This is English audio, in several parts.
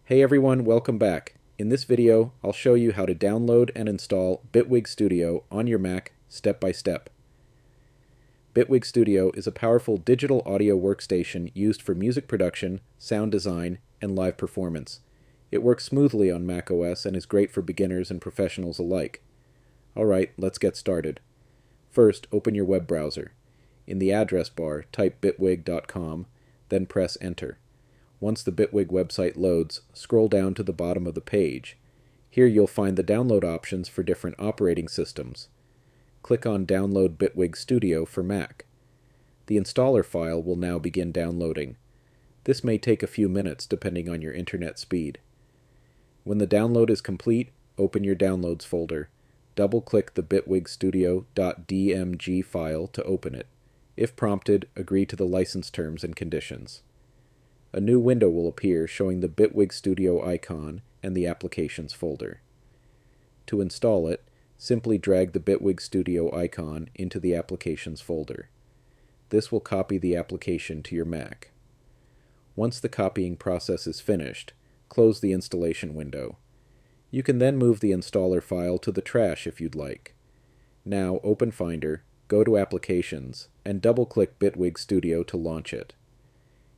Hey everyone, welcome back. In this video, I'll show you how to download and install Bitwig Studio on your Mac step by step. Bitwig Studio is a powerful digital audio workstation used for music production, sound design, and live performance. It works smoothly on macOS and is great for beginners and professionals alike. Alright, let's get started. First, open your web browser. In the address bar, type bitwig.com, then press enter. Once the Bitwig website loads, scroll down to the bottom of the page. Here you'll find the download options for different operating systems. Click on Download Bitwig Studio for Mac. The installer file will now begin downloading. This may take a few minutes depending on your internet speed. When the download is complete, open your Downloads folder. Double-click the bitwigstudio.dmg file to open it. If prompted, agree to the license terms and conditions. A new window will appear showing the Bitwig Studio icon and the Applications folder. To install it, simply drag the Bitwig Studio icon into the Applications folder. This will copy the application to your Mac. Once the copying process is finished, close the installation window. You can then move the installer file to the trash if you'd like. Now open Finder, go to Applications, and double-click Bitwig Studio to launch it.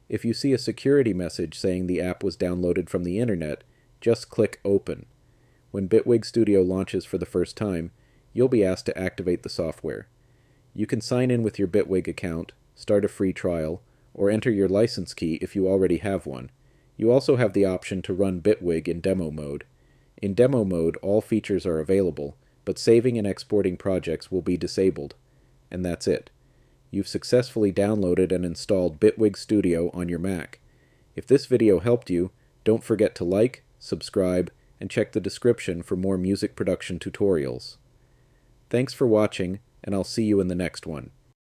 If you see a security message saying the app was downloaded from the internet, just click Open. When Bitwig Studio launches for the first time, you'll be asked to activate the software. You can sign in with your Bitwig account, start a free trial, or enter your license key if you already have one. You also have the option to run Bitwig in demo mode. In demo mode, all features are available, but saving and exporting projects will be disabled. And that's it. You've successfully downloaded and installed Bitwig Studio on your Mac. If this video helped you, don't forget to like, subscribe, and check the description for more music production tutorials. Thanks for watching, and I'll see you in the next one.